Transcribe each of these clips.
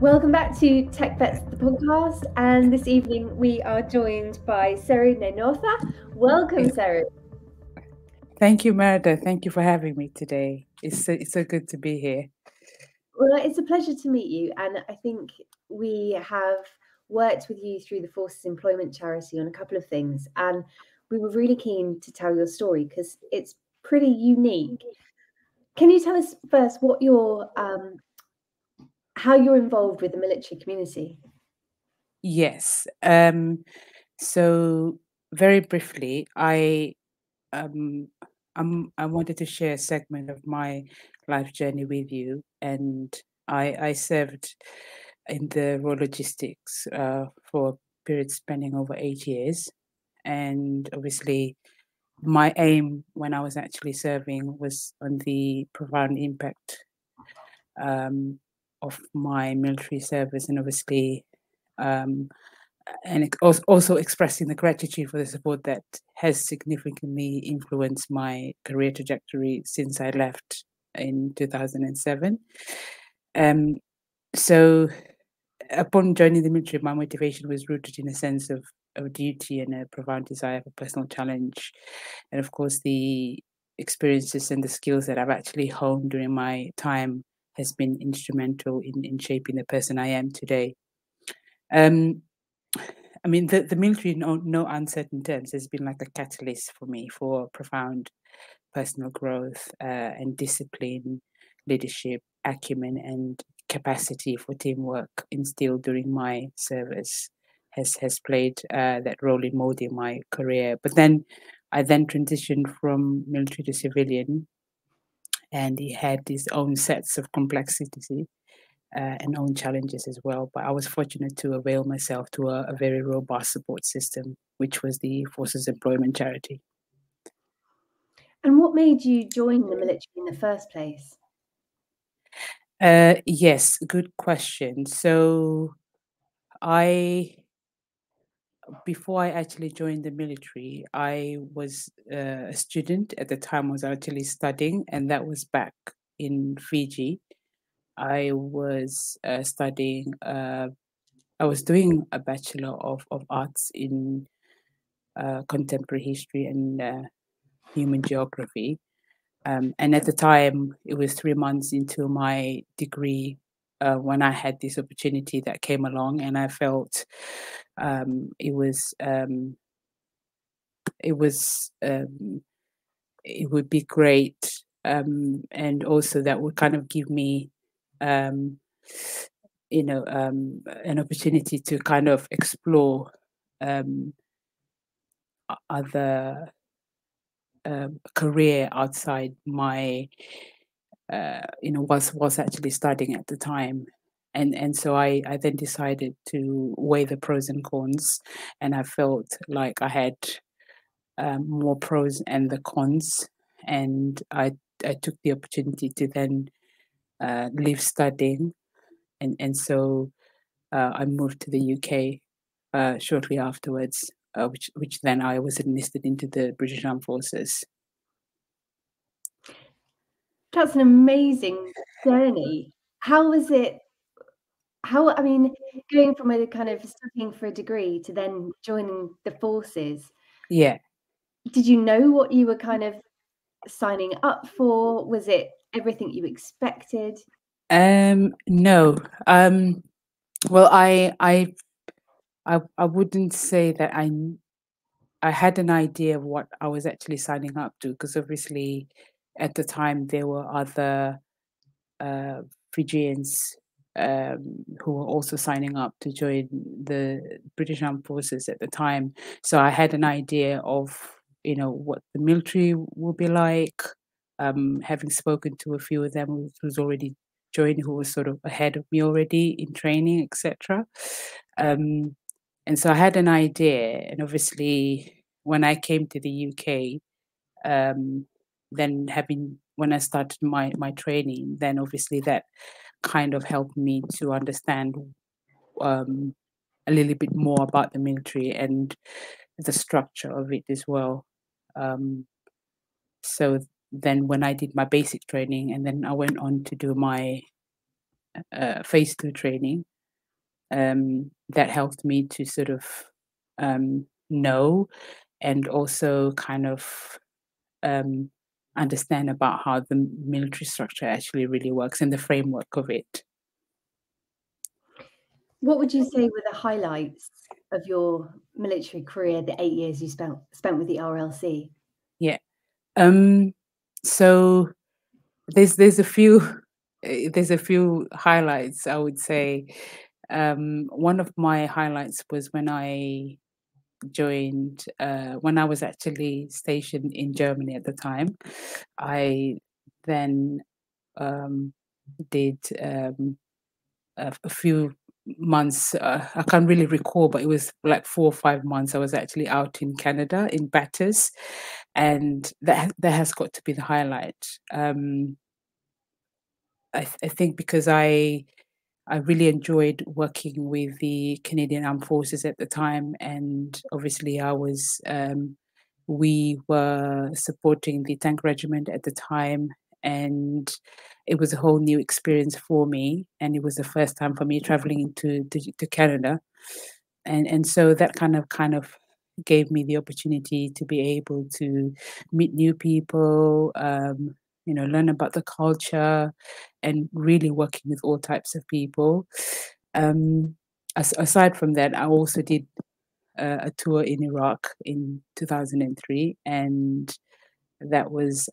Welcome back to TechVets, the podcast. And this evening we are joined by Seru Nainoca. Welcome, Seru. Thank you, Merida. Thank you for having me today. It's so good to be here. Well, it's a pleasure to meet you. And I think we have worked with you through the Forces Employment Charity on a couple of things. And we were really keen to tell your story because it's pretty unique. Can you tell us first what how you're involved with the military community? Yes. So very briefly, I wanted to share a segment of my life journey with you, and I served in the raw logistics for a period spanning over 8 years, and obviously my aim when I was actually serving was on the profound impact of my military service, and obviously um, also expressing the gratitude for the support that has significantly influenced my career trajectory since I left in 2007. Um, so, upon joining the military, my motivation was rooted in a sense of duty and a profound desire for personal challenge. And of course, the experiences and the skills that I've actually honed during my time has been instrumental in shaping the person I am today. Um, I mean, the military, no uncertain terms, has been like a catalyst for me for profound personal growth and discipline, leadership, acumen, and capacity for teamwork instilled during my service has played that role in molding my career. But then I then transitioned from military to civilian, and it had its own sets of complexity and own challenges as well. But I was fortunate to avail myself to a very robust support system, which was the Forces Employment Charity. And what made you join the military in the first place? Yes, good question. So I, before I actually joined the military, I was a student at the time. I was actually studying, and that was back in Fiji. I was studying. I was doing a bachelor of arts in contemporary history and human geography. And at the time, it was 3 months into my degree when I had this opportunity that came along, and I felt it was it was it would be great, and also that would kind of give me, um, an opportunity to kind of explore um, other career outside my was actually studying at the time. And so I then decided to weigh the pros and cons, and I felt like I had more pros and the cons, and I took the opportunity to then leave studying, and so I moved to the UK shortly afterwards, which then I was enlisted into the British Armed Forces. That's an amazing journey. How was it? I mean, going from a kind of studying for a degree to then joining the forces, Yeah. did you know what you were kind of signing up for? Was it everything you expected? No. Well, I wouldn't say that I had an idea of what I was actually signing up to, because obviously at the time there were other uh, Fijians who were also signing up to join the British Armed Forces at the time. So I had an idea of, what the military would be like. Having spoken to a few of them who's already joined, who was sort of ahead of me already in training, etc. And so I had an idea, and obviously when I came to the UK, um, then having when I started my training, then obviously that kind of helped me to understand um, a little bit more about the military and the structure of it as well. Um, so then when I did my basic training, and then I went on to do my phase 2 training, that helped me to sort of know and also kind of um, understand about how the military structure actually really works and the framework of it. What would you say were the highlights of your military career, the 8 years you spent with the RLC? Yeah. So there's a few there's a few highlights I would say. One of my highlights was when I joined when I was actually stationed in Germany at the time. I then did a few months. I can't really recall, but it was like 4 or 5 months. I was actually out in Canada in Batters, and that has got to be the highlight. I think because I really enjoyed working with the Canadian Armed Forces at the time, and obviously we were supporting the tank regiment at the time, and it was a whole new experience for me, and it was the first time for me traveling to Canada, and so that kind of gave me the opportunity to be able to meet new people, learn about the culture, and really working with all types of people. Um, Aside from that, I also did a tour in Iraq in 2003, and that was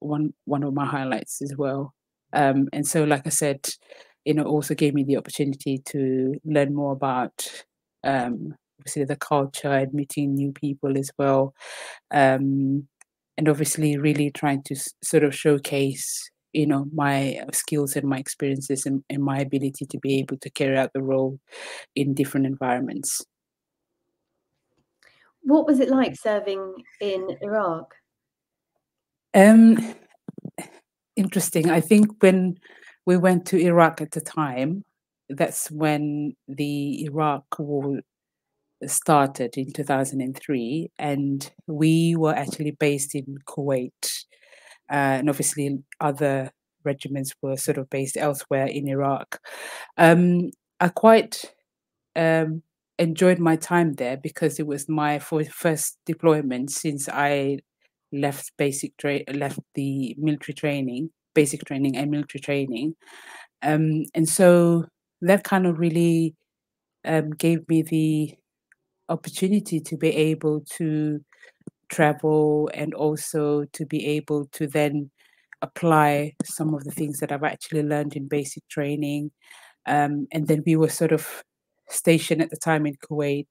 one of my highlights as well. And so, like I said, also gave me the opportunity to learn more about obviously the culture and meeting new people as well, and obviously really trying to sort of showcase my skills and my experiences and my ability to be able to carry out the role in different environments. What was it like serving in Iraq? Um, Interesting. I think when we went to Iraq at the time, that's when the Iraq war started in 2003, and we were actually based in Kuwait. And obviously, other regiments were sort of based elsewhere in Iraq. I quite um, enjoyed my time there because it was my first deployment since I left the military training, basic training and military training, and so that kind of really gave me the opportunity to be able to travel and also to be able to then apply some of the things that I've actually learned in basic training. And then we were sort of stationed at the time in Kuwait,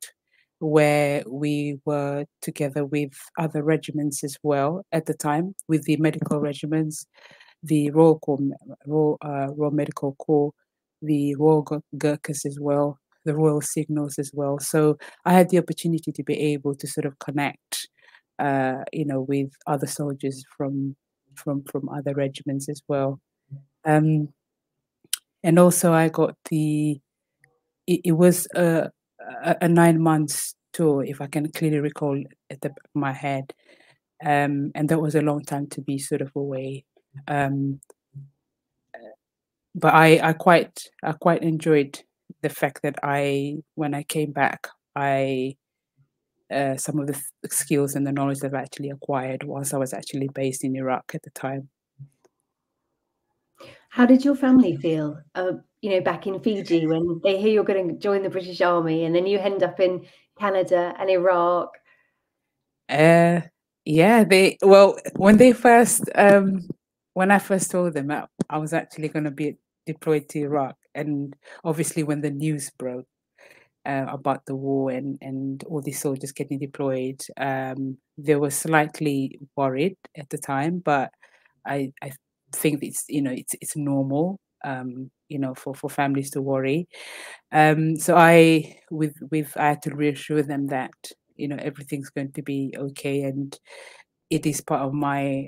where we were together with other regiments as well at the time, with the medical regiments, the Royal Medical Corps, the Royal Gurkhas as well, the Royal Signals as well. So I had the opportunity to be able to sort of connect, with other soldiers from other regiments as well. Um, and also I got it was a 9 months tour, if I can clearly recall at the back of my head. And that was a long time to be sort of away. Um, but I quite enjoyed the fact that when I came back, I some of the skills and the knowledge that I've actually acquired whilst I was actually based in Iraq at the time. How did your family feel, back in Fiji when they hear you're going to join the British Army and then you end up in Canada and Iraq? Uh, yeah, when I first told them I was actually going to be deployed to Iraq, and obviously when the news broke about the war and all these soldiers getting deployed, they were slightly worried at the time, but I think it's normal, for families to worry. So I had to reassure them that everything's going to be okay, and it is part of my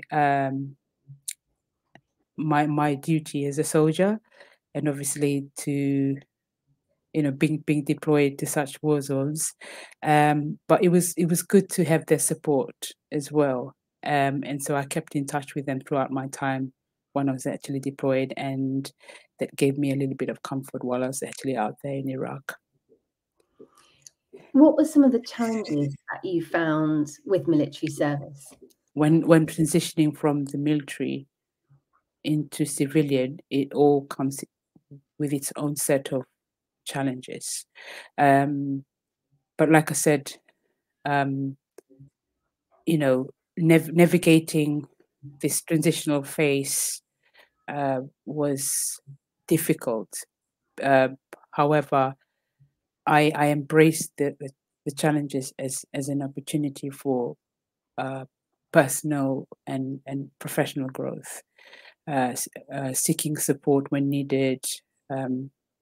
duty as a soldier, and obviously to being deployed to such war zones. But it was good to have their support as well, and so I kept in touch with them throughout my time when I was actually deployed, and that gave me a little bit of comfort while I was actually out there in Iraq. What were some of the challenges that you found with military service? When transitioning from the military into civilian, it all comes with its own set of challenges. But like I said, you know, navigating this transitional phase was difficult. Uh, However, I embraced the challenges as an opportunity for personal and professional growth, seeking support when needed,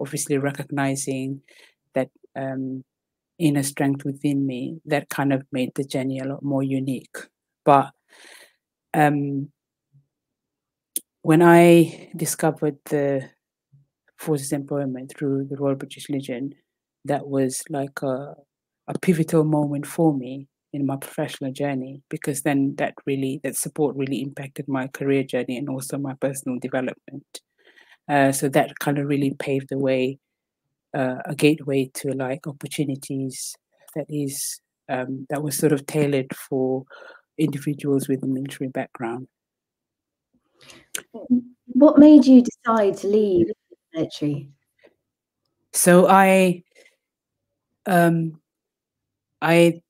obviously recognizing that inner strength within me that kind of made the journey a lot more unique. But when I discovered the forces employment through the Royal British Legion, that was like a pivotal moment for me in my professional journey, because then that support really impacted my career journey and also my personal development. So that kind of really paved the way, a gateway to like opportunities that was sort of tailored for individuals with a military background. What made you decide to leave the military? So um, I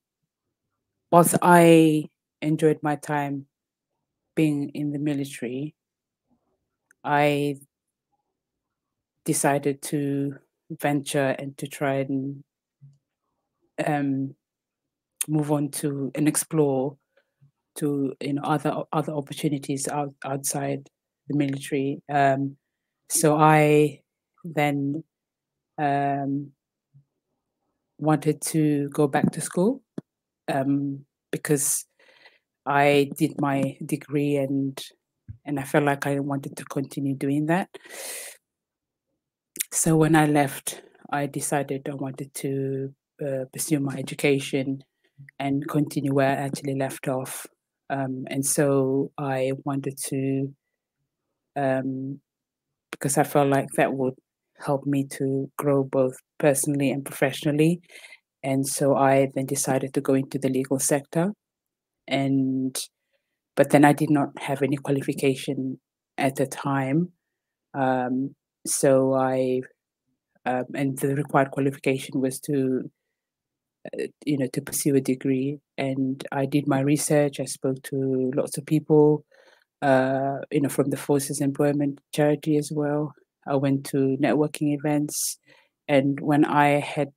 whilst I enjoyed my time being in the military, I decided to venture and to try and um, move on to and explore to other opportunities outside the military. So I then um, wanted to go back to school, because I did my degree and I felt like I wanted to continue doing that. So when I left, I decided I wanted to pursue my education and continue where I actually left off. And so I wanted to, because I felt like that would help me to grow both personally and professionally. And so I then decided to go into the legal sector. And but then I did not have any qualification at the time. Um, so I and the required qualification was to to pursue a degree. And I did my research. I spoke to lots of people, from the Forces Employment Charity as well. I went to networking events, and when I had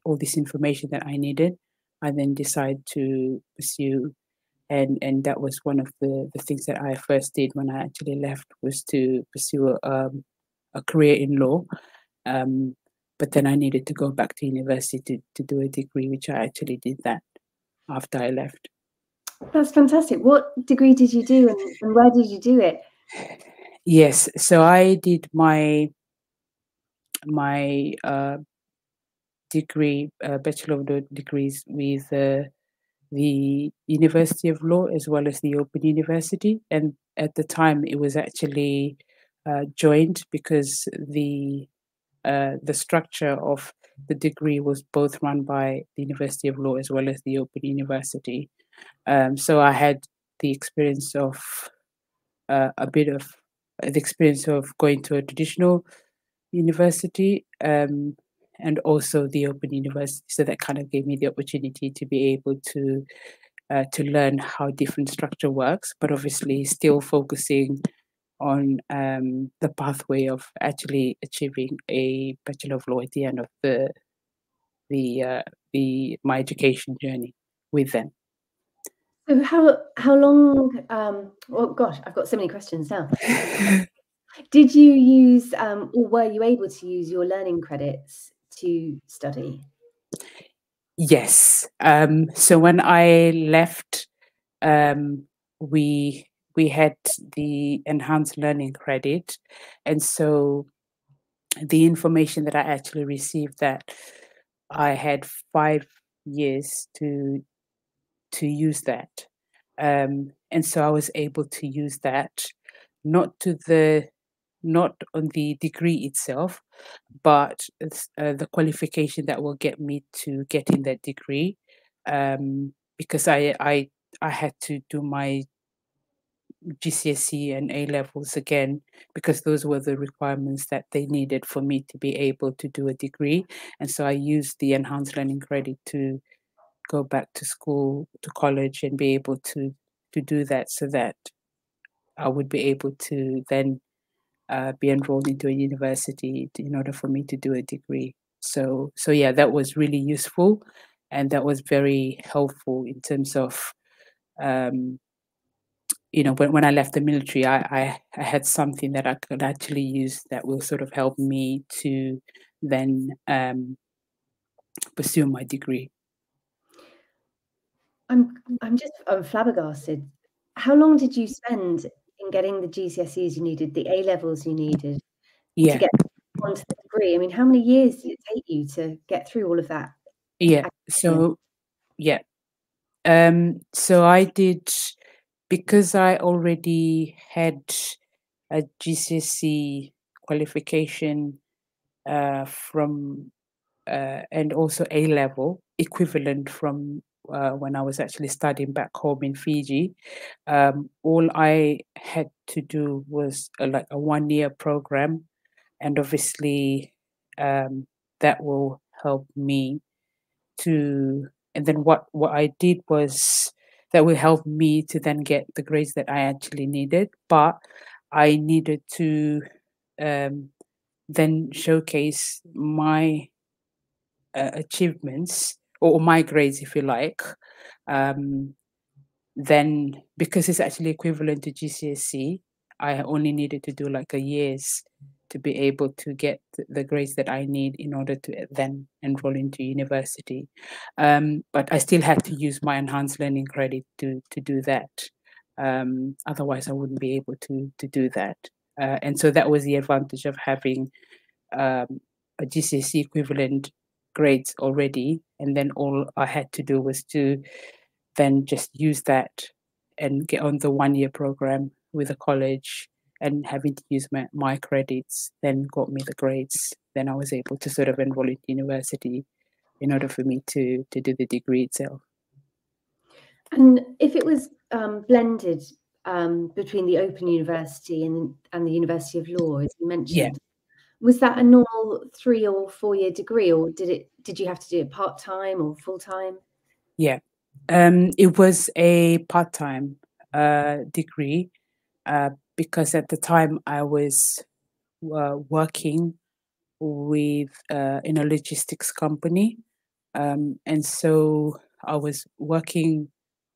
all this information that I needed, I then decided to pursue. And that was one of the things that I first did when I actually left, was to pursue a career in law. Um, but then I needed to go back to university to do a degree, which I actually did that after I left. That's fantastic. What degree did you do and where did you do it? Yes, so I did my degree, Bachelor of Law degrees with the University of Law as well as the Open University. And at the time, it was actually joined because the structure of the degree was both run by the University of Law as well as the Open University. So I had the experience of a bit of the experience of going to a traditional university, and also the Open University. So that kind of gave me the opportunity to be able to learn how different structure works, but obviously still focusing on the pathway of actually achieving a Bachelor of Law at the end of my education journey with them. So how long? Oh gosh, I've got so many questions now. Did you use or were you able to use your learning credits to study? Yes. So when I left, um, we we had the enhanced learning credit, and so the information that I actually received, that I had 5 years to use that, and so I was able to use that not on the degree itself, but it's the qualification that will get me to getting that degree. Because I had to do my GCSE and A levels again because those were the requirements that they needed for me to be able to do a degree. And so I used the enhanced learning credit to go back to school, to college, and be able to do that so that I would be able to then be enrolled into a university in order for me to do a degree. So yeah, that was really useful, and that was very helpful in terms of um, when I left the military, I had something that I could actually use that will sort of help me to then pursue my degree. I'm flabbergasted. How long did you spend in getting the GCSEs you needed, the A levels you needed to Yeah, get onto the degree? I mean, how many years did it take you to get through all of that yeah. academia? So yeah, so I did because I already had a GCSE qualification from and also A level equivalent from when I was actually studying back home in Fiji. All I had to do was like a 1 year program, and obviously that will help me to. And then what I did was that will help me to then get the grades that I actually needed, but I needed to um, then showcase my achievements or my grades, if you like, um, then because it's actually equivalent to GCSE, I only needed to do like a year's to be able to get the grades that I need in order to then enroll into university. But I still had to use my enhanced learning credit to do that. Otherwise, I wouldn't be able to do that. And so that was the advantage of having a GCSE equivalent grades already, and then all I had to do was to then just use that and get on the 1 year program with a college, and having to use my credits then got me the grades. Then I was able to sort of enroll in university in order for me to do the degree itself. And if it was blended between the Open University and the University of Law, as you Yeah, mentioned, was that a normal 3 or 4 year degree, or did you have to do it part-time or full-time? yeah. It was a part-time degree because at the time I was working with in a logistics company, and so I was working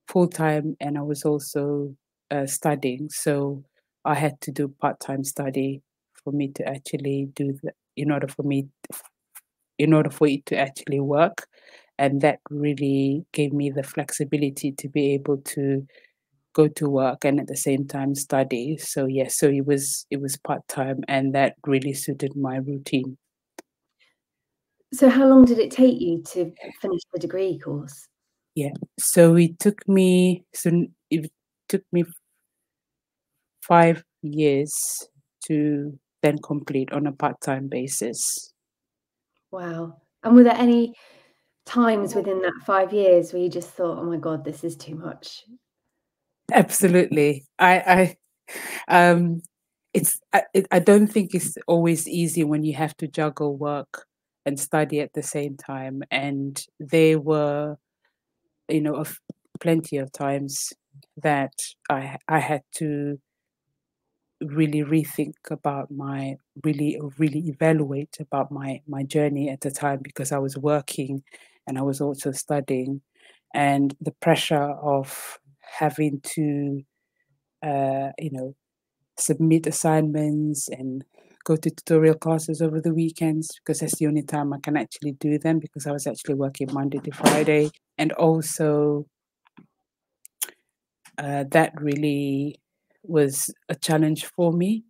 full time, and I was also studying. So I had to do part time study for me to actually do the, in order for it to actually work, and that really gave me the flexibility to be able to go to work and at the same time study. So yes, so it was part time, and that really suited my routine. So how long did it take you to finish the degree course? Yeah. So it took me 5 years to then complete on a part-time basis. Wow. And were there any times within that 5 years where you just thought, "Oh my god, this is too much"? Absolutely. Um, I don't think it's always easy when you have to juggle work and study at the same time. And there were, of plenty of times that I had to really rethink about my really evaluate about my journey at the time, because I was working and I was also studying, and the pressure of having to submit assignments and go to tutorial classes over the weekends, because that's the only time I can actually do them, because I was actually working Monday to Friday. And also that really was a challenge for me.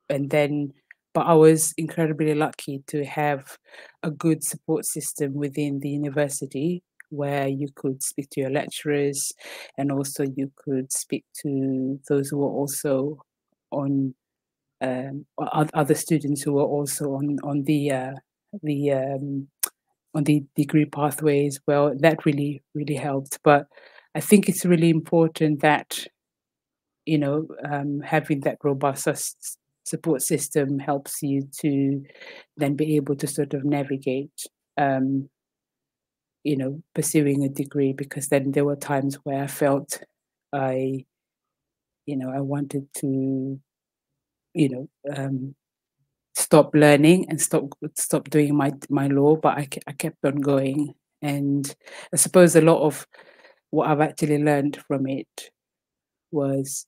And then, but I was incredibly lucky to have a good support system within the university, where you could speak to your lecturers, and also you could speak to those who were also on other students who were also on the on the degree pathway as well. That really helped. But I think it's really important that having that robust support system helps you to then be able to sort of navigate um, pursuing a degree, because then there were times where I felt I I wanted to you know um, stop learning and stop doing my law, but I kept on going. And I suppose a lot of what I've actually learned from it was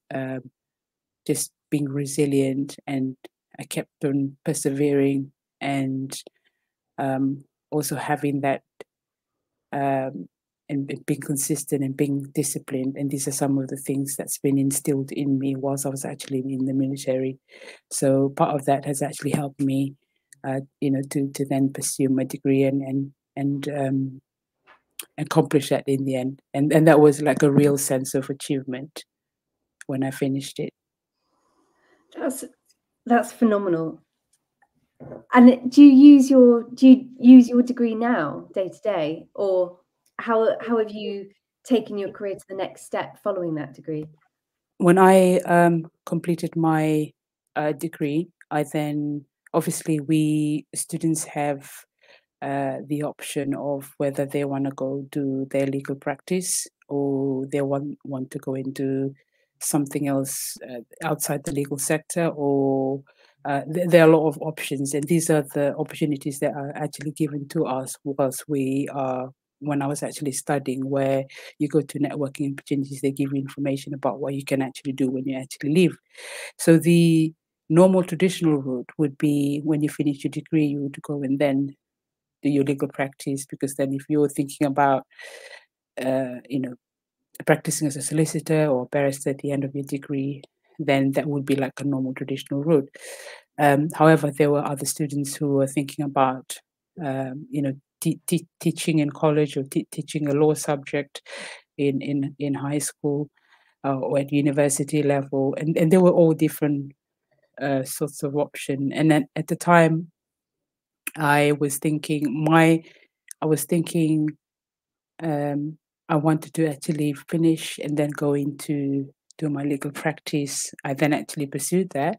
just being resilient, and I kept on persevering, and also having that um, and being consistent and being disciplined. And these are some of the things that's been instilled in me whilst I was actually in the military. So part of that has actually helped me, to then pursue my degree and accomplish that in the end. And that was like a real sense of achievement when I finished it. That's phenomenal. And do you use your degree now, day to day, or how have you taken your career to the next step following that degree? When I completed my degree, I then obviously we students have the option of whether they want to go do their legal practice, or they want to go and do something else outside the legal sector, or there are a lot of options, and these are the opportunities that are actually given to us whilst we are when I was actually studying, where you go to networking opportunities, they give you information about what you can actually do when you actually leave. So the normal traditional route would be when you finish your degree, you would go and then do your legal practice, because then if you're thinking about uh, you know practicing as a solicitor or barrister at the end of your degree, then that would be like a normal traditional route. However, there were other students who were thinking about teaching in college, or teaching a law subject in high school, or at university level, and there were all different sorts of option. And then at the time I was thinking I was thinking um, I wanted to actually finish and then go into do my legal practice. I then actually pursued that.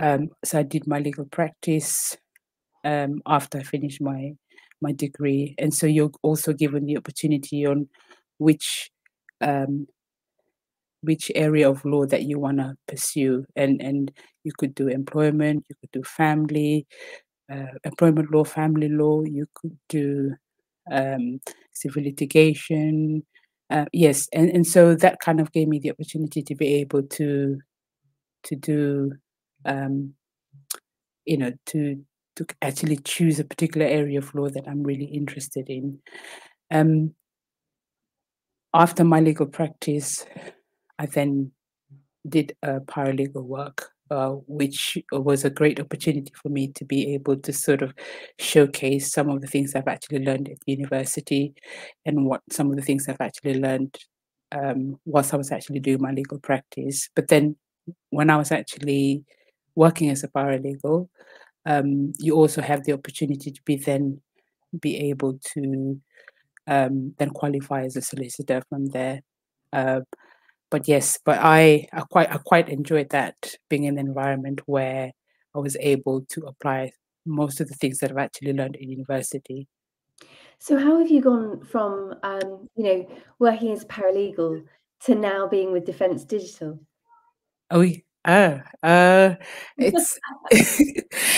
So I did my legal practice after I finished my degree, and so you're also given the opportunity on which um, which area of law that you want to pursue, and you could do employment, you could do family, employment law, family law, you could do um, civil litigation. Yes, and so that kind of gave me the opportunity to be able to do, um, to actually choose a particular area of law that I'm really interested in. Um, After my legal practice, I then did paralegal work, which was a great opportunity for me to be able to sort of showcase some of the things I've actually learned at university, and what some of the things I've actually learned whilst I was actually doing my legal practice. But then when I was actually working as a paralegal, you also have the opportunity to be able to then qualify as a solicitor from there. Uh, but yes, but I quite enjoyed that, being in an environment where I was able to apply most of the things that I've actually learned in university. So how have you gone from working as a paralegal to now being with Defence Digital? Oh,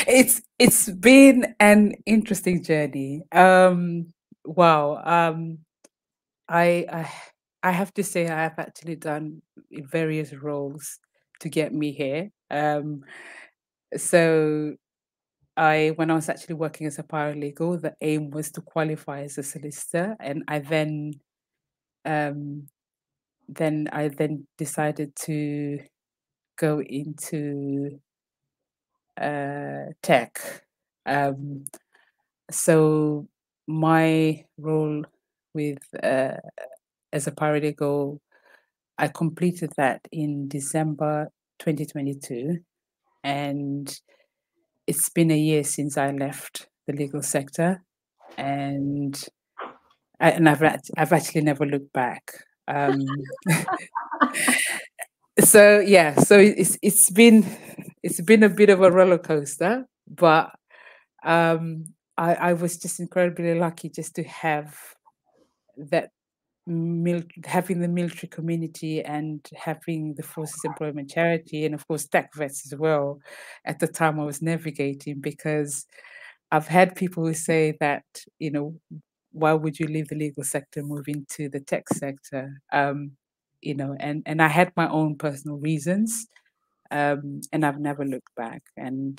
it's it's been an interesting journey. Wow. I I I have to say I have actually done various roles to get me here. So when I was actually working as a paralegal, the aim was to qualify as a solicitor, and um, I then decided to go into tech. Um, so my role with as a paralegal, I completed that in December 2022, and it's been a year since I left the legal sector, and I've actually never looked back. So yeah, so it's been a bit of a roller coaster, but I was just incredibly lucky just to have that having the military community and having the Forces Employment Charity and of course TechVets as well at the time I was navigating, because I've had people who say that, why would you leave the legal sector and move into the tech sector? And I had my own personal reasons, and I've never looked back. Um,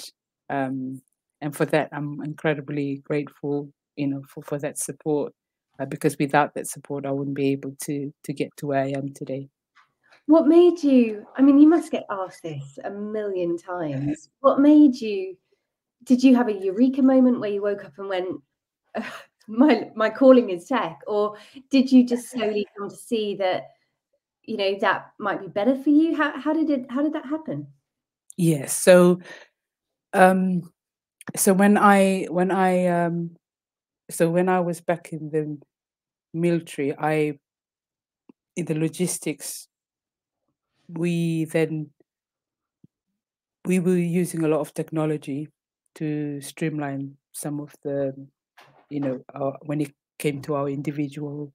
and for that, I'm incredibly grateful, for that support, because without that support, I wouldn't be able to get to where I am today. What made you, I mean, you must get asked this a million times. What made you, did you have a eureka moment where you woke up and went, my calling is tech? Or did you just slowly come to see that, that might be better for you? How did that happen? Yes. So when I was back in the military, in the logistics, we were using a lot of technology to streamline some of the, when it came to our individual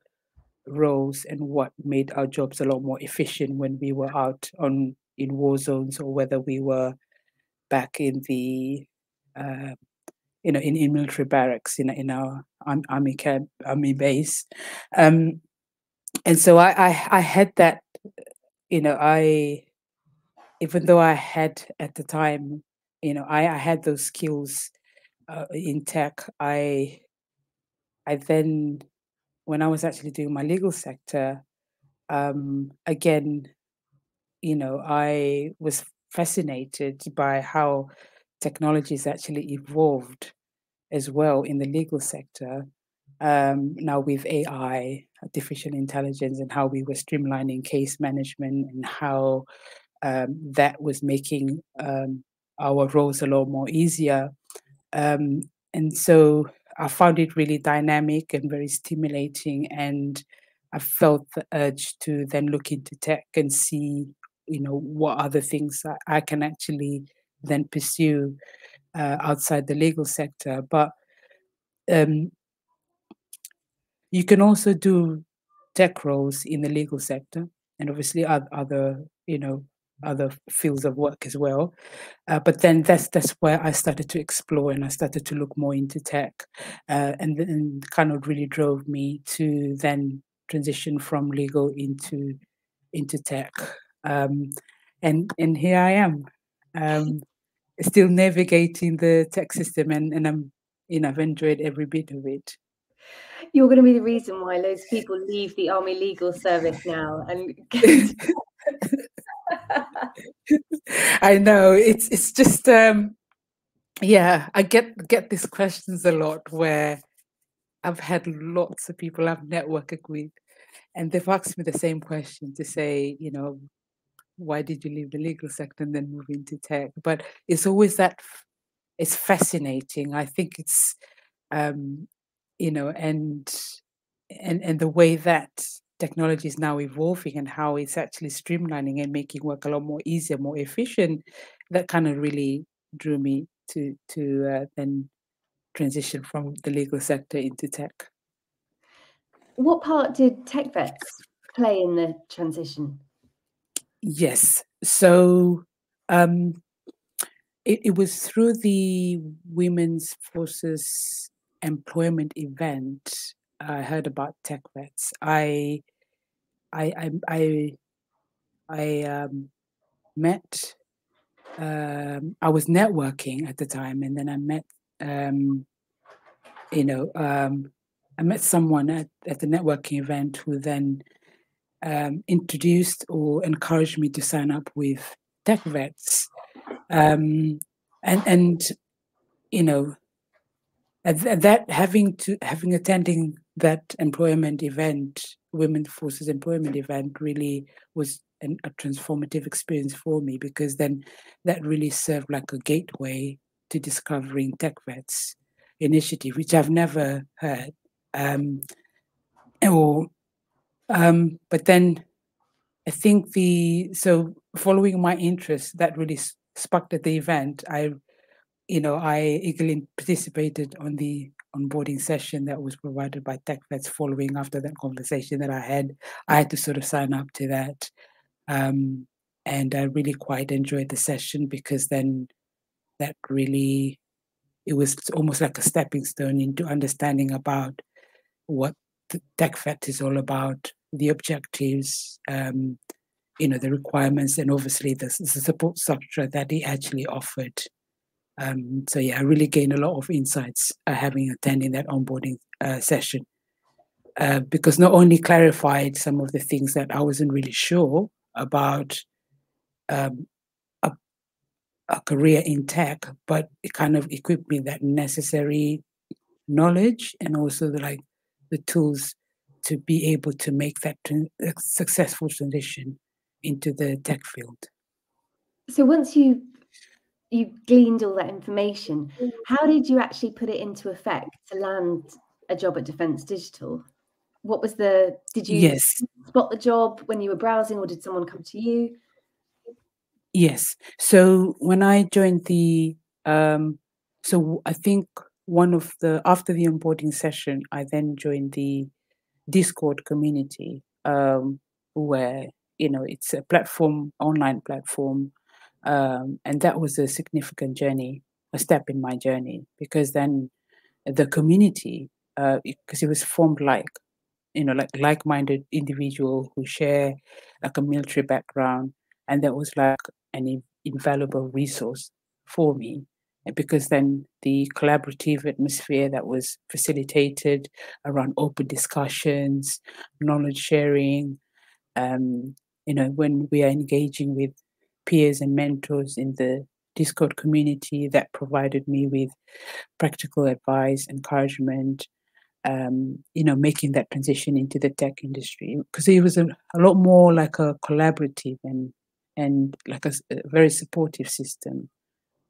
roles and what made our jobs a lot more efficient when we were out in war zones, or whether we were back in the in military barracks in our army camp, army base. And so I had that, I even though I had at the time, I had those skills in tech. I then, when I was actually doing my legal sector, again, I was fascinated by how technology has actually evolved as well in the legal sector. Now with AI, artificial intelligence, and how we were streamlining case management, and how that was making our roles a lot more easier. And so I found it really dynamic and very stimulating, and I felt the urge to then look into tech and see, what other things I can actually then pursue outside the legal sector. But um, you can also do tech roles in the legal sector, and obviously other, other fields of work as well. But then that's where I started to explore, and I started to look more into tech, and then kind of really drove me to then transition from legal into tech. Um, and here I am, still navigating the tech system, and I've enjoyed every bit of it. You're going to be the reason why loads of people leave the Army Legal Service now and go into I know, it's just yeah, I get these questions a lot, where I've had lots of people I've networked with, and they've asked me the same question to say, why did you leave the legal sector and then move into tech? But it's always it's fascinating. I think it's, um, and the way that technology is now evolving, and how it's actually streamlining and making work a lot more easier, more efficient, that kind of really drew me to then transition from the legal sector into tech. What part did TechVets play in the transition? Yes. So it was through the Women's Forces Employment event I heard about TechVets. I I I I met. I was networking at the time, and then I met. You know, I met someone at the networking event who then introduced or encouraged me to sign up with TechVets. And you know, that having attending that employment event, Women Forces employment event, really was a transformative experience for me, because then that really served like a gateway to discovering TechVets initiative, which I've never heard. Or but then I think following my interest, that really sparked at the event. I eagerly participated on the onboarding session that was provided by TechVets. Following after that conversation that I had to sort of sign up to that. And I really quite enjoyed the session, because then it was almost like a stepping stone into understanding about what the TechVet is all about, the objectives, the requirements, and obviously the support structure that he actually offered. So yeah, I really gained a lot of insights having attended that onboarding session, because not only clarified some of the things that I wasn't really sure about um, a, a career in tech, but it kind of equipped me that necessary knowledge, and also the tools to be able to make that successful transition into the tech field. So once you gleaned all that information, how did you actually put it into effect to land a job at Defence Digital? Did you Yes, spot the job when you were browsing, or did someone come to you? yes. So when I joined I think after the onboarding session, I then joined the Discord community, where it's a online platform, and that was a significant journey, a step in my journey, because then the community, because it was formed like-minded individual who share like a military background, and that was like an invaluable resource for me. And because then the collaborative atmosphere that was facilitated around open discussions, knowledge sharing, when we are engaging with peers and mentors in the Discord community, that provided me with practical advice, encouragement, making that transition into the tech industry, because it was a lot more like a collaborative and like a very supportive system,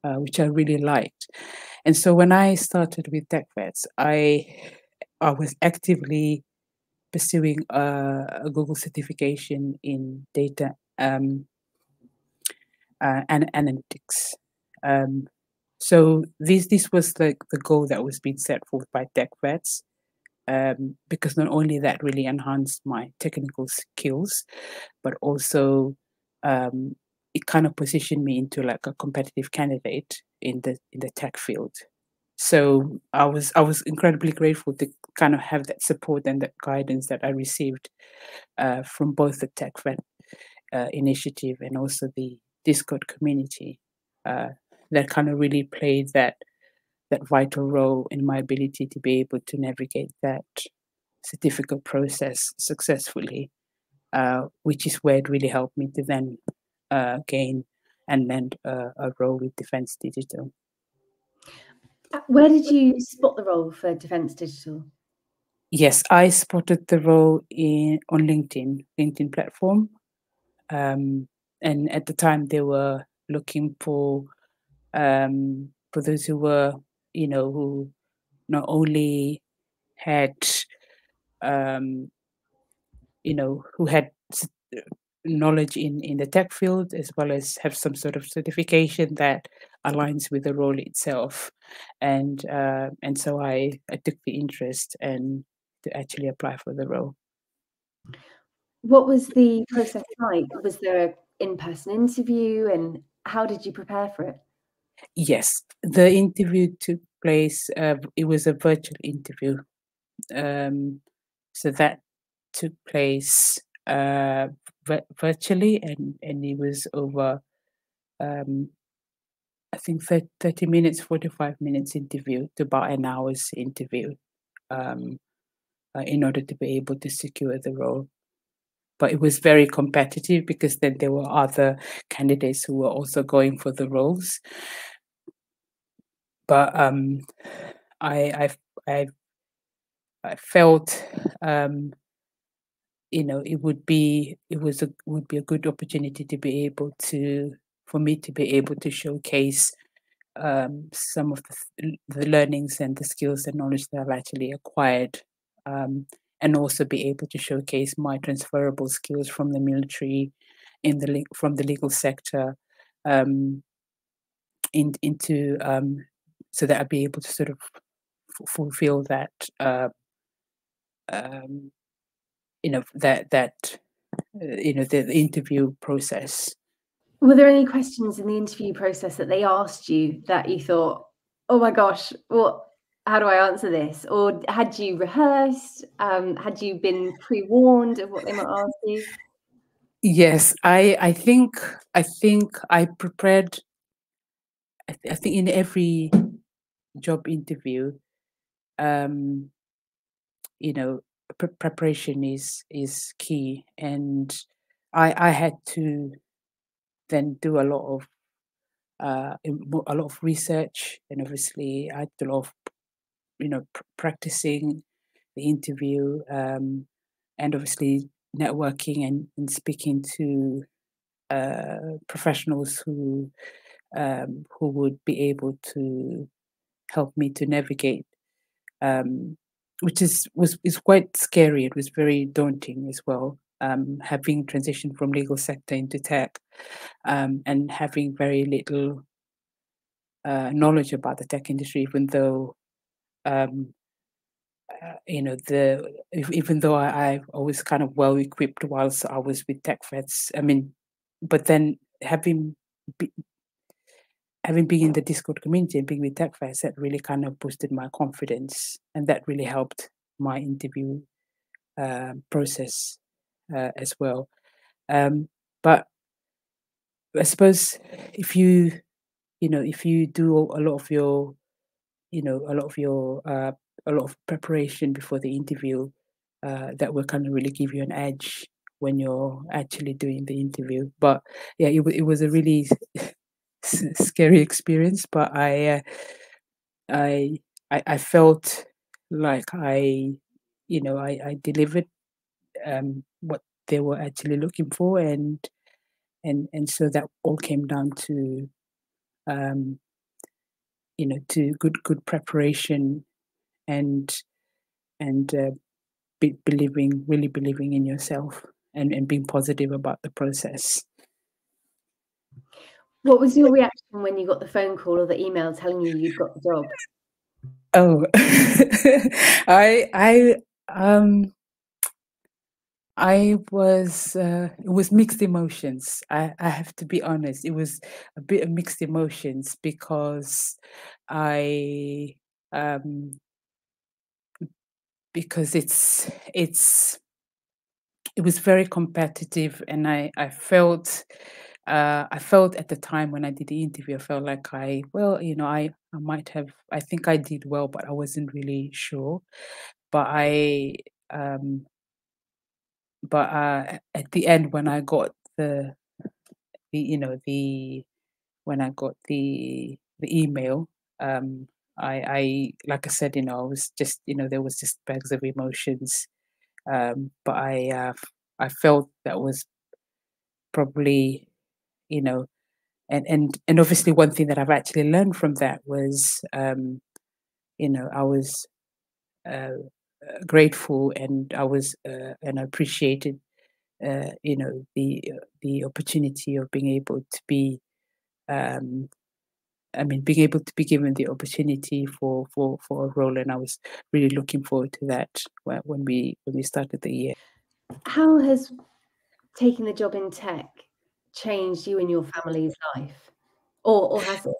which I really liked. And so when I started with TechVets, I was actively pursuing a Google certification in data and analytics. Um, so this was like the goal that was being set forth by TechVets, because not only that really enhanced my technical skills, but also um, it kind of positioned me into like a competitive candidate in the tech field. So I was incredibly grateful to kind of have that support and that guidance that I received from both the TechVet initiative and also the Discord community. Uh, that kind of really played that vital role in my ability to be able to navigate that certificate process successfully, which is where it really helped me to then gain and land a role with Defence Digital. Where did you spot the role for Defence Digital? Yes, I spotted the role on LinkedIn platform, and at the time they were looking for those who were, who not only had who had knowledge in the tech field, as well as have some sort of certification that aligns with the role itself. And so I took the interest and to actually apply for the role. What was the process like? Was there an in-person interview, and how did you prepare for it? Yes, the interview took place. It was a virtual interview, so that took place virtually, and it was over. I think 30 minutes, 45 minutes interview to about an hour's interview, um, in order to be able to secure the role. But it was very competitive, because then there were other candidates who were also going for the roles. But I, I, I, I felt it would be a good opportunity to be able to for me to be able to showcase some of the learnings and the skills and knowledge that I've actually acquired, and also be able to showcase my transferable skills from the military, from the legal sector, um, into so that I'd be able to sort of fulfill that, um, the interview process. Were there any questions in the interview process that they asked you that you thought, oh my gosh, how do I answer this? Or had you rehearsed? Had you been pre-warned of what they might ask you? Yes, I think I prepared. I think in every job interview, um, preparation is key, and I had to then do a lot of research, and obviously I had to do a lot of practicing the interview, and obviously networking and speaking to professionals who would be able to help me to navigate, which is quite scary. It was very daunting as well, having transitioned from legal sector into tech, and having very little knowledge about the tech industry, even though um, even though I was kind of well equipped whilst I was with TechVets. I mean, but then be, having been in the Discord community and being with TechVets, that really kind of boosted my confidence, and that really helped my interview process as well. But I suppose if if you do a lot of your a lot of your a lot of preparation before the interview, that will kind of really give you an edge when you're actually doing the interview. But yeah, it was a really scary experience, but I I felt like I delivered what they were actually looking for, and so that all came down to um, to good preparation, and and really believing in yourself, and being positive about the process. What was your reaction when you got the phone call or the email telling you you'd got the job? Oh, I um I was it was mixed emotions. I have to be honest. It was a bit of mixed emotions because I um because it was very competitive, and I felt at the time when I did the interview, I felt like I might have, I think I did well, but I wasn't really sure. But um, at the end, when I got the you know the when I got the email, I like I said, I was just, there was just bags of emotions. But I felt that was probably, you know, and obviously one thing that I've actually learned from that was, I was grateful, and I was and I appreciated, the opportunity of being able to be, um, being able to be given the opportunity for a role, and I was really looking forward to that when we started the year. How has taking the job in tech changed you and your family's life? Or has it?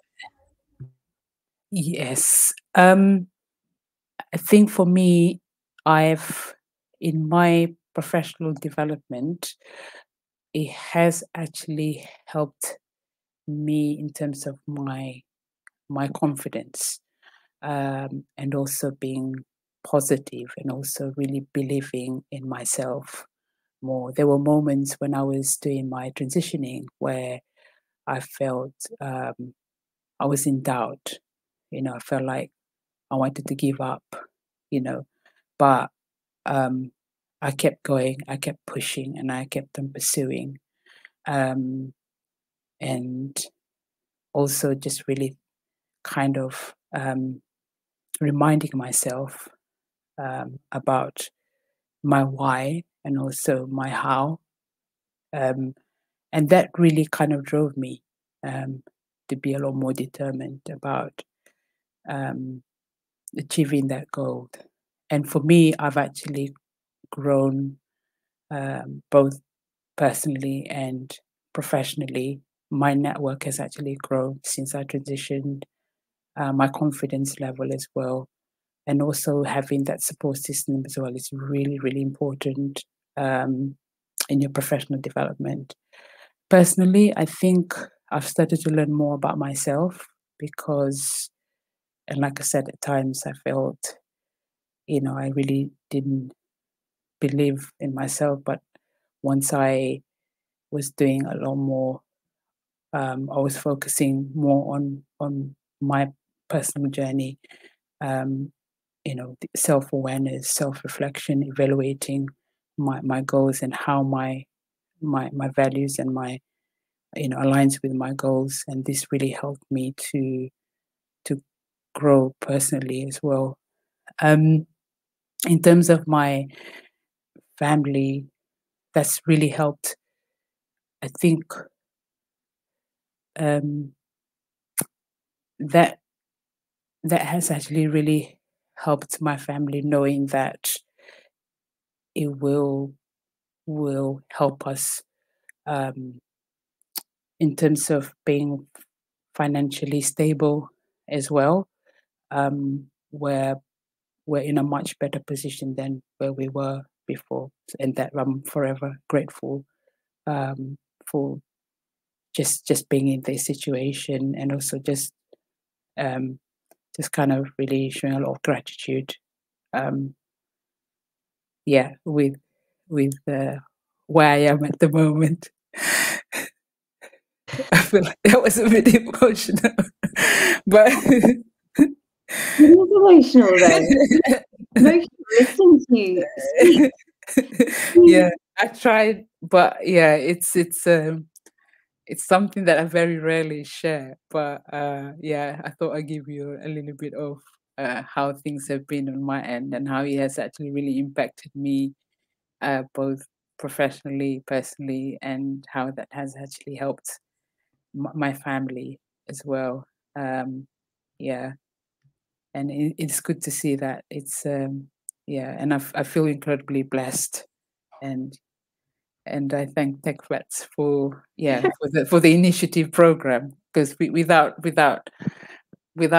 Yes. I think for me, I've in my professional development, it has actually helped me in terms of my confidence, and also being positive, and also really believing in myself more. There were moments when I was doing my transitioning where I felt, I was in doubt. I felt like I wanted to give up, you know, but um, I kept going, I kept pushing, and I kept on pursuing. And also just really kind of reminding myself about my why and also my how. And that really kind of drove me to be a lot more determined about um, achieving that goal. And for me, I've actually grown both personally and professionally. My network has actually grown since I transitioned, my confidence level as well. And also having that support system as well is really, really important in your professional development. Personally, I think I've started to learn more about myself because, and like I said, at times I felt, I really didn't believe in myself. But once I was doing a lot more, I was focusing more on my personal journey, um, self awareness, self reflection, evaluating my goals and how my values and my aligns with my goals, and this really helped me to grow personally as well. Um, in terms of my family, that's really helped. I think um, that that has actually really helped my family, knowing that it will help us um, in terms of being financially stable as well. Where we're in a much better position than where we were before, and that I'm forever grateful for just being in this situation, and also um, just kind of really showing a lot of gratitude. Um, yeah, with where I am at the moment. I feel like that was a bit emotional, but It is emotional though. Emotional listening to you speak. yeah, I tried, but yeah, it's something that I very rarely share. But yeah, I thought I'd give you a little bit of how things have been on my end and how it has actually really impacted me, both professionally, personally, and how that has actually helped my family as well. Yeah, and it's good to see that yeah, and I feel incredibly blessed, and I thank TechVets for the initiative program, because without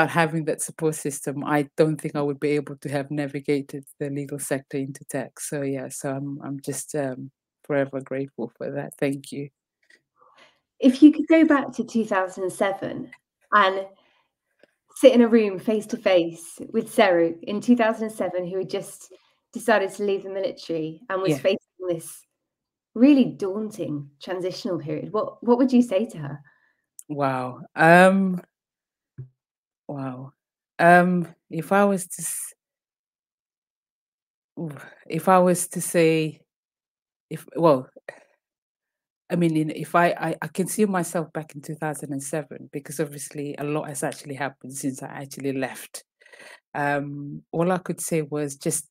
having that support system, I don't think I would be able to have navigated the legal sector into tech. So yeah, so I'm just forever grateful for that. Thank you. If you could go back to 2007 and sit in a room face to face with Seru in 2007, who had just decided to leave the military and was Yeah. facing this really daunting transitional period, what would you say to her? Wow. Wow. If I was to if I was to say, if well, I mean, if I can see myself back in 2007, because obviously a lot has actually happened since I actually left. All I could say was just,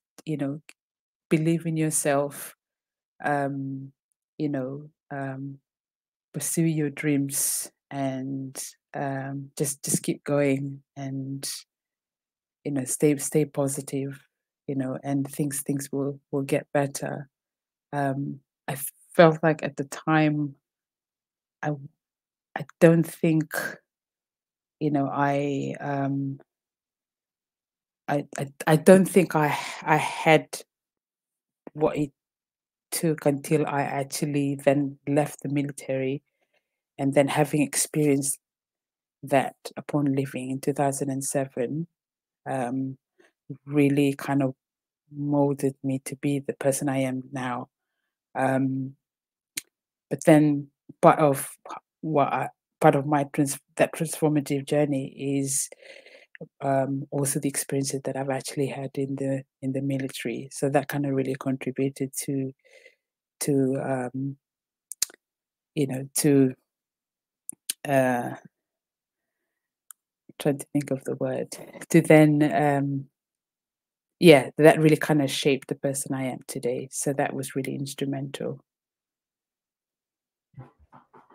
believe in yourself, um, you know, um, pursue your dreams, and just keep going, and stay positive, and things will get better. I felt like at the time, I I don't think, you know I don't think I had what it took until I actually then left the military, and then having experienced that upon leaving in 2007, um, really kind of molded me to be the person I am now. Um, but then part of what I, part of my that transformative journey is also the experiences that I've actually had in the military. So that kind of really contributed to to trying to think of the word, to then that really kind of shaped the person I am today. So that was really instrumental.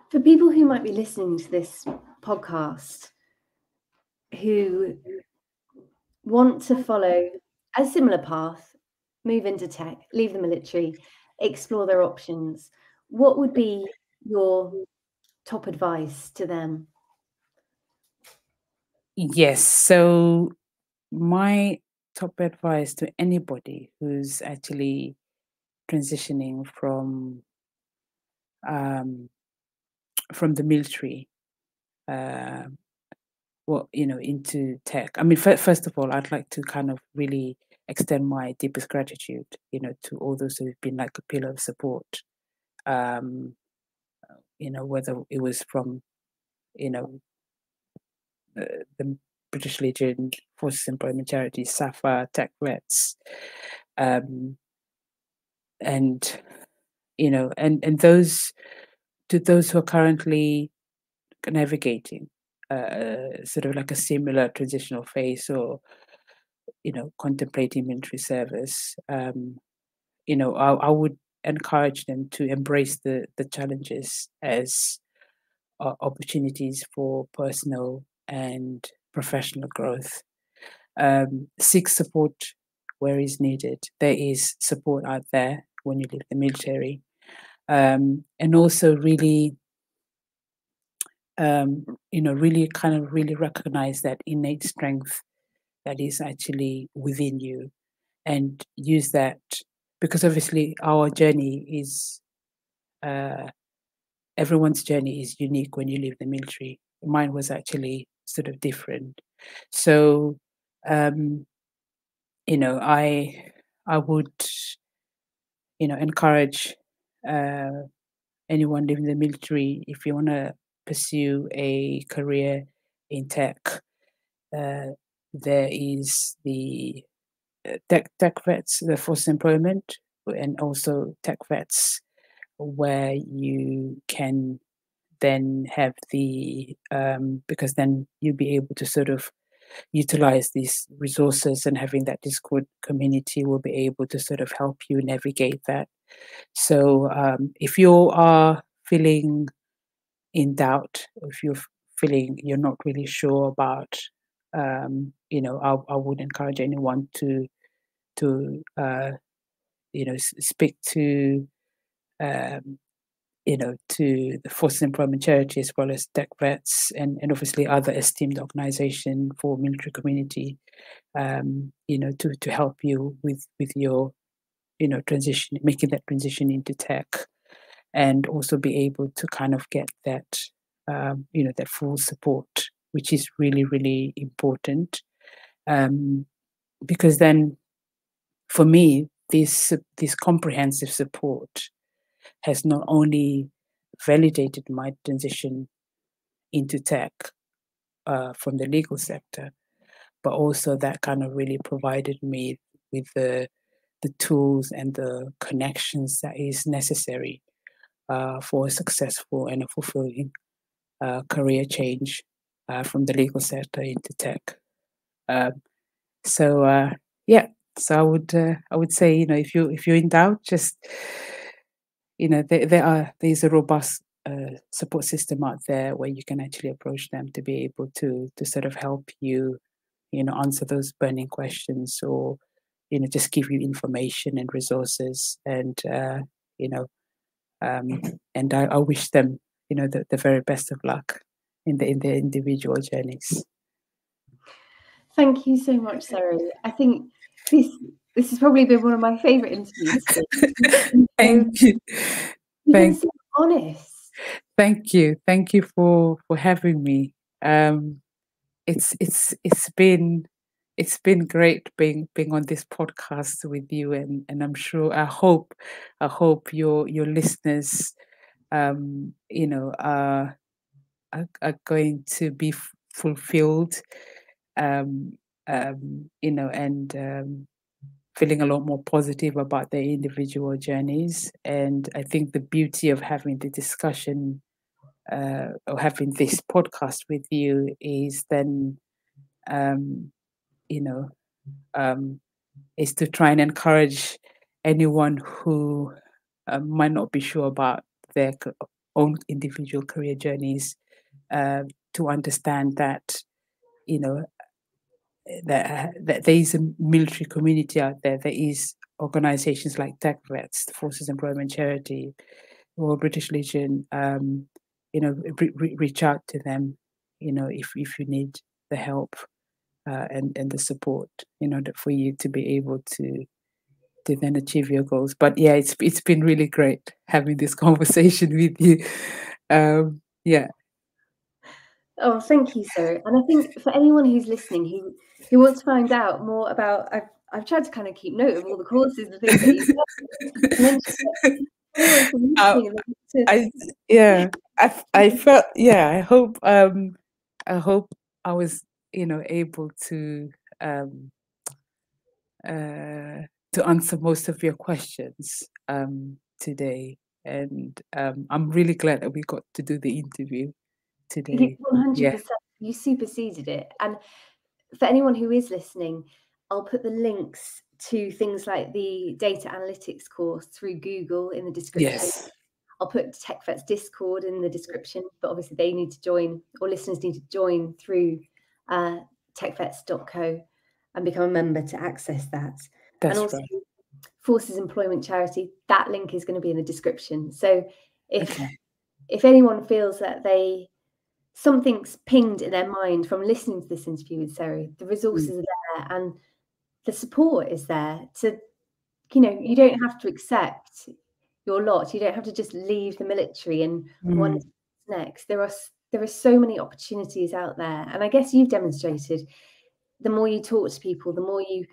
For people who might be listening to this podcast who want to follow a similar path, move into tech, leave the military, explore their options, what would be your top advice to them? Yes. So my top advice to anybody who's actually transitioning from the military, into tech. I mean, first of all, I'd like to kind of really extend my deepest gratitude, to all those who've been like a pillar of support. Whether it was from, the British Legion, Forces Employment Charity, SAFA, TechVets, and and those to those who are currently navigating sort of like a similar transitional phase, or contemplating military service. I would encourage them to embrace the challenges as opportunities for personal and professional growth. Seek support where is needed. There is support out there when you leave the military, and also really, really kind of really recognize that innate strength that is actually within you, and use that, because obviously our journey is everyone's journey is unique when you leave the military. Mine was actually sort of different. So, I would, encourage anyone leaving the military, if you want to pursue a career in tech, there is the TechVets, the forced employment, and also TechVets, where you can then have because then you'll be able to sort of utilize these resources, and having that Discord community will be able to sort of help you navigate that. So if you are feeling in doubt, if you're feeling you're not really sure about, I would encourage anyone to speak to um, to the Forces Employment Charity, as well as TechVets, and obviously other esteemed organization for military community, to help you with your, transition, making that transition into tech, and also be able to kind of get that, that full support, which is really, really important. Because then, for me, this comprehensive support has not only validated my transition into tech from the legal sector, but also that kind of really provided me with the tools and the connections that is necessary for a successful and a fulfilling career change from the legal sector into tech. So yeah, so I would say, if you're in doubt, just there's a robust support system out there where you can actually approach them to be able to sort of help you, answer those burning questions, or just give you information and resources, and you know and I wish them, the very best of luck in their individual journeys. Thank you so much, Seru. I think this has probably been one of my favorite interviews today. Thank you. You've been so honest. Thank you for having me. It's been great being on this podcast with you, and I'm sure, I hope your listeners are going to be fulfilled you know, and feeling a lot more positive about their individual journeys. And I think the beauty of having the discussion or having this podcast with you is then, you know, is to try and encourage anyone who might not be sure about their own individual career journeys to understand that, you know, that there is a military community out there. There is organizations like TechVets, the Forces Employment Charity, or British Legion. You know, reach out to them. You know, if you need the help and the support in order for you to be able to then achieve your goals. But yeah, it's been really great having this conversation with you. Yeah. Oh, thank you, Seru. And I think for anyone who's listening who wants to find out more about, I've tried to kind of keep note of all the courses and things that you've done. Anyone who's listening I felt, yeah, I hope I was, you know, able to answer most of your questions today, and I'm really glad that we got to do the interview today. 100%, you superseded it. And for anyone who is listening, I'll put the links to things like the data analytics course through Google in the description. Yes. I'll put TechVets Discord in the description, but obviously they need to join, or listeners need to join through techvets.co and become a member to access that. That's and also right. Forces Employment Charity, that link is going to be in the description. So if anyone feels that something's pinged in their mind from listening to this interview with Seru, the resources are there and the support is there to, you know, you don't have to accept your lot. You don't have to just leave the military and wonder what's next. There are so many opportunities out there. And I guess you've demonstrated the more you talk to people, the more you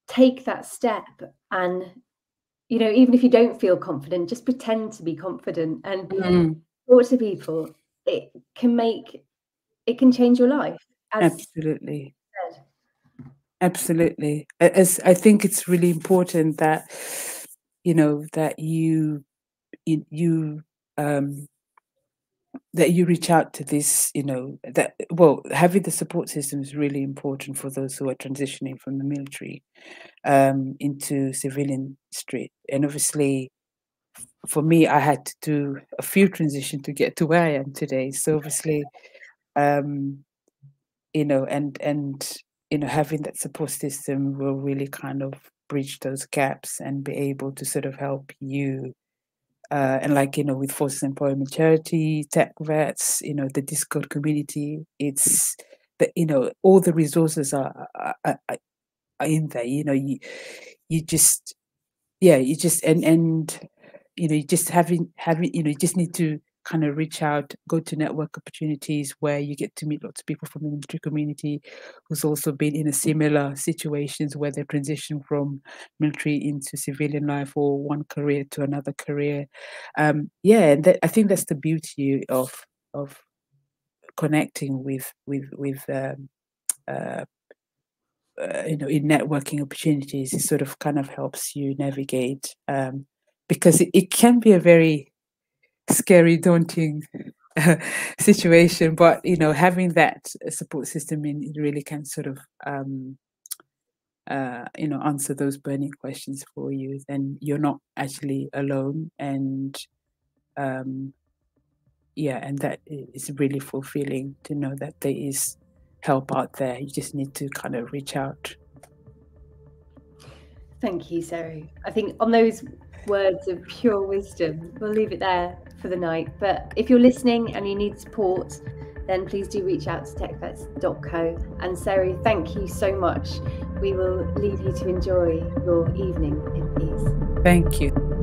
take that step. And, you know, even if you don't feel confident, just pretend to be confident and talk to people. It can change your life. Absolutely. Absolutely. As I think it's really important that, you know, that you reach out to this, you know, that, well, having the support system is really important for those who are transitioning from the military into civilian street. And obviously, for me, I had to do a few transitions to get to where I am today. So obviously, you know, and you know, having that support system will really kind of bridge those gaps and be able to sort of help you. And like, you know, with Forces Employment Charity, TechVets, you know, the Discord community, it's that, you know, all the resources are in there. You know, you just, yeah, you just and you know, you just having you know, you just need to kind of reach out, go to network opportunities where you get to meet lots of people from the military community who's also been in a similar situations where they transition from military into civilian life or one career to another career. Yeah, and I think that's the beauty of connecting with you know, in networking opportunities. It sort of kind of helps you navigate because it can be a very scary, daunting situation, but you know, having that support system in really can sort of you know, answer those burning questions for you. Then you're not actually alone, and yeah, and that is really fulfilling to know that there is help out there. You just need to kind of reach out. Thank you, Seru. I think on those words of pure wisdom, we'll leave it there for the night. But if you're listening and you need support, then please do reach out to techvets.co. And Seru, thank you so much. We will leave you to enjoy your evening in peace. Thank you.